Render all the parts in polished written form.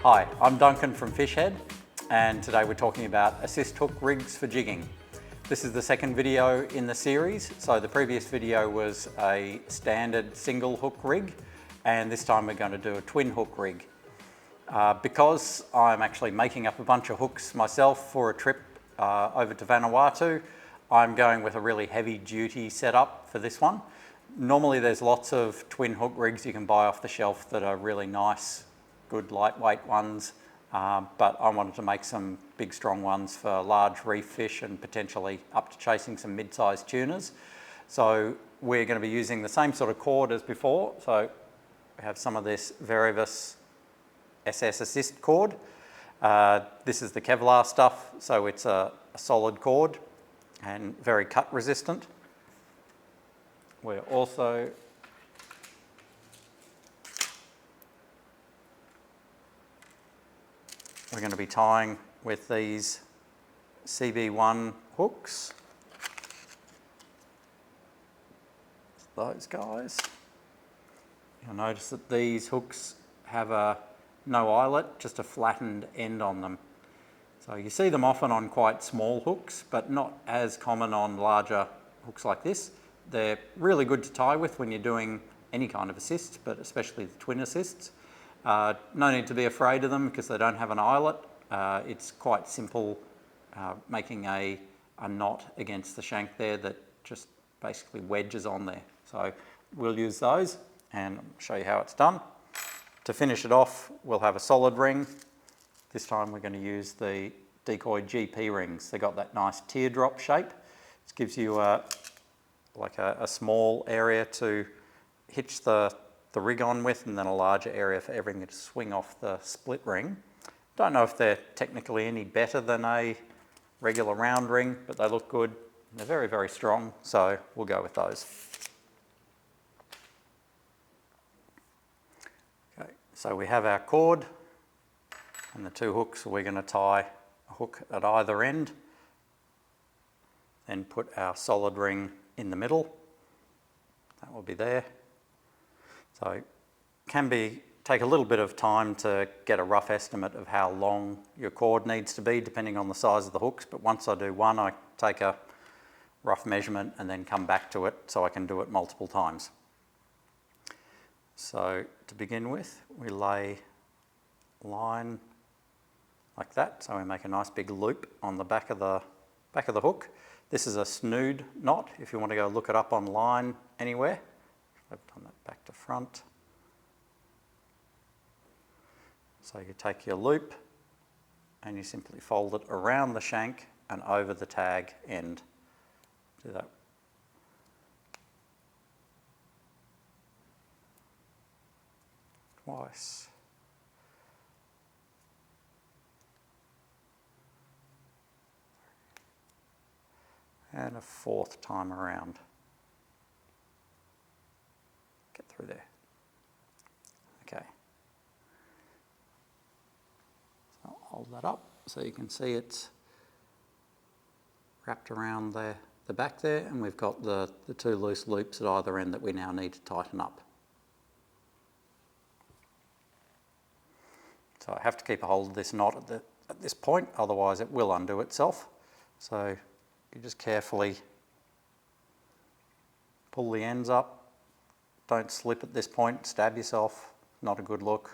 Hi, I'm Duncan from Fishhead, and today we're talking about assist hook rigs for jigging. This is the second video in the series. So the previous video was a standard single hook rig, and this time we're going to do a twin hook rig. Because I'm actually making up a bunch of hooks myself for a trip over to Vanuatu, I'm going with a really heavy duty setup for this one. Normally there's lots of twin hook rigs you can buy off the shelf that are really nice, good lightweight ones, but I wanted to make some big strong ones for large reef fish and potentially up to chasing some mid-sized tunas. So we're going to be using the same sort of cord as before. So we have some of this Varivas SS Assist cord. This is the Kevlar stuff, so it's a solid cord and very cut resistant. We're also going to be tying with these CB1 hooks. Those guys. You'll notice that these hooks have no eyelet, just a flattened end on them. So you see them often on quite small hooks, but not as common on larger hooks like this. They're really good to tie with when you're doing any kind of assist, but especially the twin assists. No need to be afraid of them because they don't have an eyelet. It's quite simple making a knot against the shank there that just basically wedges on there. So we'll use those and I'll show you how it's done. To finish it off, we'll have a solid ring. This time we're going to use the Decoy GP rings. They've got that nice teardrop shape. It gives you like a small area to hitch the rig on with, and then a larger area for everything to swing off the split ring. Don't know if they're technically any better than a regular round ring, but they look good. They're very, very strong, so we'll go with those. Okay, so we have our cord and the two hooks. We're going to tie a hook at either end, then put our solid ring in the middle. That will be there. So it can take a little bit of time to get a rough estimate of how long your cord needs to be depending on the size of the hooks, but once I do one, I take a rough measurement and then come back to it so I can do it multiple times. So to begin with, we lay line like that, so we make a nice big loop on the back of the hook. This is a snood knot, if you want to go look it up online anywhere. I've done that back to front. So you take your loop and you simply fold it around the shank and over the tag end. Do that. Twice. And a fourth time around. Get through there. Okay. So I'll hold that up so you can see it's wrapped around the back there, and we've got the two loose loops at either end that we now need to tighten up. So I have to keep a hold of this knot at this point, otherwise it will undo itself. So you just carefully pull the ends up. Don't slip at this point, stab yourself, not a good look.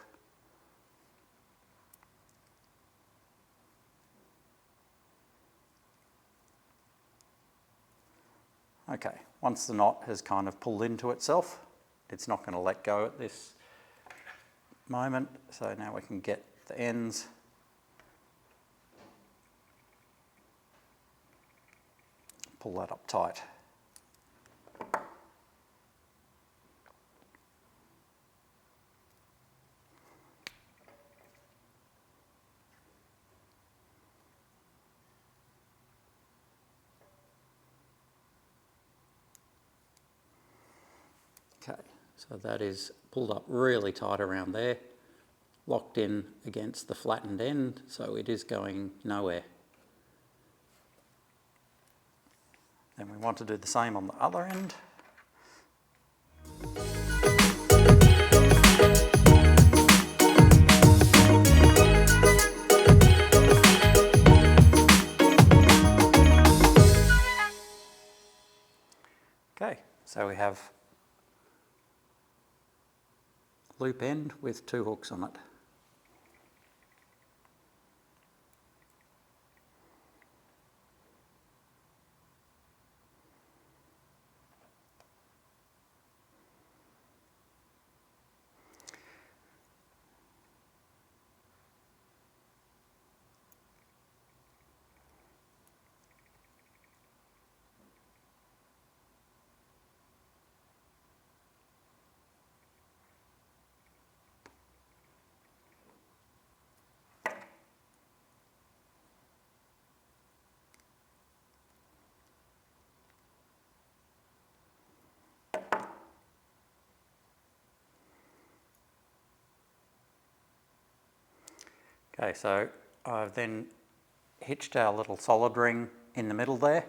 Okay, once the knot has kind of pulled into itself, it's not going to let go at this moment, so now we can get the ends pull that up tight. Okay, so that is pulled up really tight around there, locked in against the flattened end, so it is going nowhere. Then we want to do the same on the other end. Okay, so we have loop end with 2 hooks on it. Okay, so I've then hitched our little solid ring in the middle there.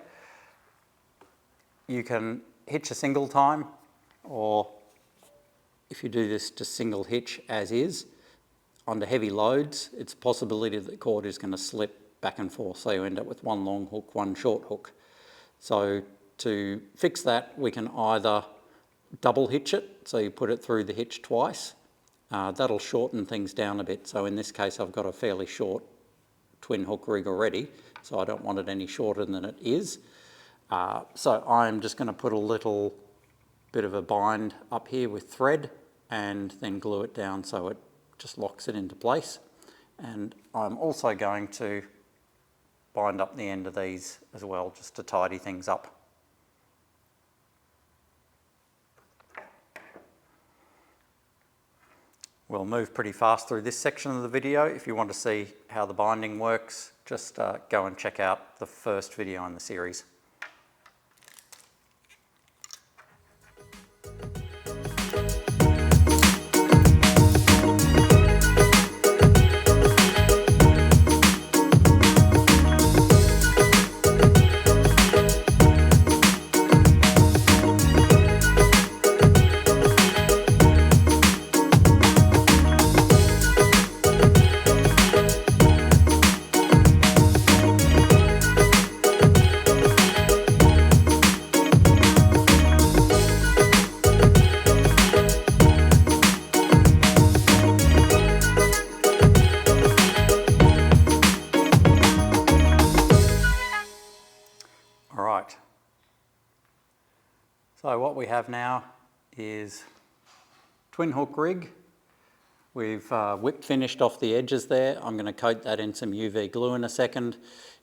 You can hitch a single time, or if you do this just single hitch as is, under heavy loads, it's a possibility that the cord is going to slip back and forth, so you end up with 1 long hook, 1 short hook. So to fix that, we can either double hitch it, so you put it through the hitch twice. That'll shorten things down a bit. So in this case, I've got a fairly short twin hook rig already, so I don't want it any shorter than it is. So I'm just going to put a little bit of a bind up here with thread and then glue it down so it just locks it into place. And I'm also going to bind up the end of these as well, just to tidy things up. We'll move pretty fast through this section of the video. If you want to see how the binding works, just go and check out the first video in the series. So what we have now is twin hook rig. We've whip finished off the edges there. I'm going to coat that in some UV glue in a second.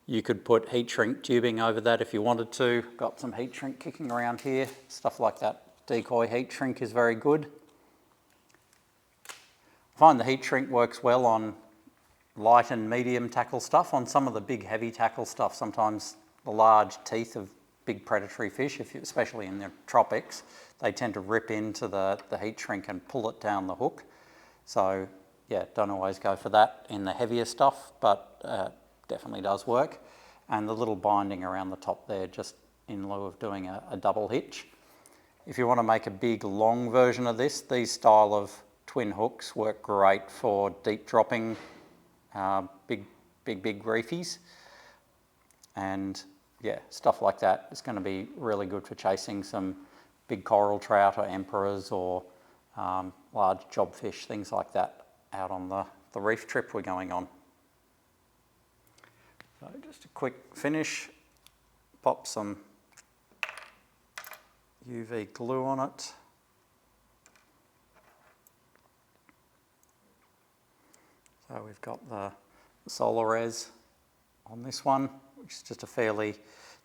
You could put heat shrink tubing over that if you wanted to. Got some heat shrink kicking around here, stuff like that. Decoy heat shrink is very good. I find the heat shrink works well on light and medium tackle stuff. On some of the big heavy tackle stuff, sometimes the large teeth of big predatory fish, especially in the tropics, they tend to rip into the heat shrink and pull it down the hook. So yeah, don't always go for that in the heavier stuff, but definitely does work. And the little binding around the top there, just in lieu of doing a double hitch. If you want to make a big long version of this, these style of twin hooks work great for deep dropping big reefies. And yeah, stuff like that is going to be really good for chasing some big coral trout or emperors or large jobfish, things like that, out on the reef trip we're going on. So just a quick finish, pop some UV glue on it. So we've got the solar res on this one, which is just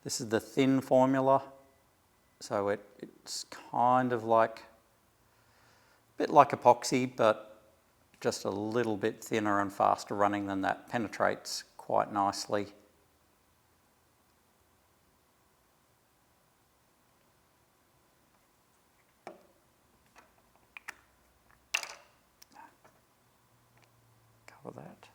this is the thin formula, so it's kind of like, a bit like epoxy, but just a little bit thinner and faster running than that, penetrates quite nicely. Cover that.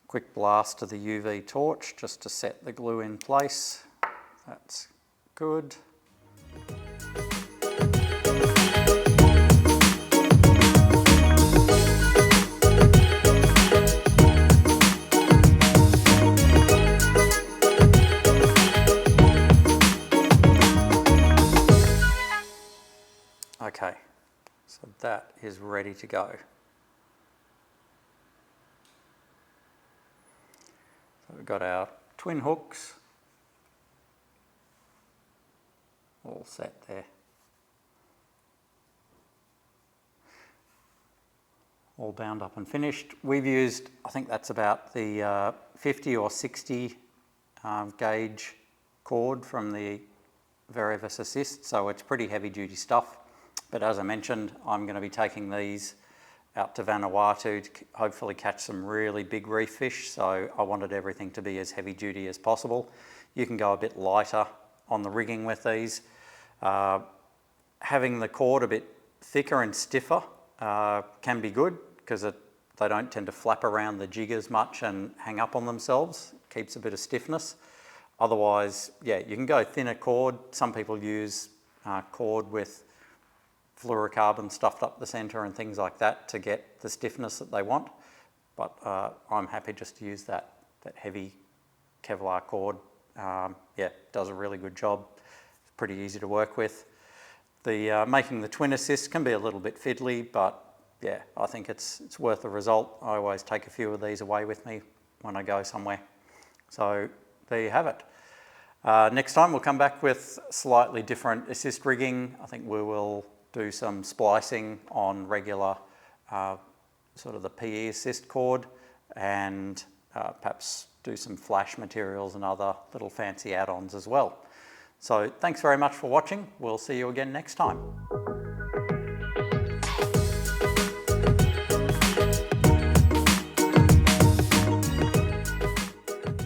Quick blast of the UV torch just to set the glue in place. That's good. Okay, so that is ready to go. So we've got our twin hooks all set there. All bound up and finished. We've used, I think that's about the 50 or 60 gauge cord from the Varivas Assist, so it's pretty heavy duty stuff. But as I mentioned, I'm going to be taking these out to Vanuatu to hopefully catch some really big reef fish, so I wanted everything to be as heavy duty as possible. You can go a bit lighter on the rigging with these. Having the cord a bit thicker and stiffer can be good because they don't tend to flap around the jig as much and hang up on themselves. It keeps a bit of stiffness. Otherwise, yeah, you can go thinner cord. Some people use cord with fluorocarbon stuffed up the centre and things like that to get the stiffness that they want. But I'm happy just to use that heavy Kevlar cord. Yeah, does a really good job. It's pretty easy to work with. The making the twin assist can be a little bit fiddly, but yeah, I think it's worth the result. I always take a few of these away with me when I go somewhere. So there you have it. Next time we'll come back with slightly different assist rigging. I think we will do some splicing on regular sort of the PE assist cord, and perhaps do some flash materials and other little fancy add-ons as well. So thanks very much for watching. We'll see you again next time.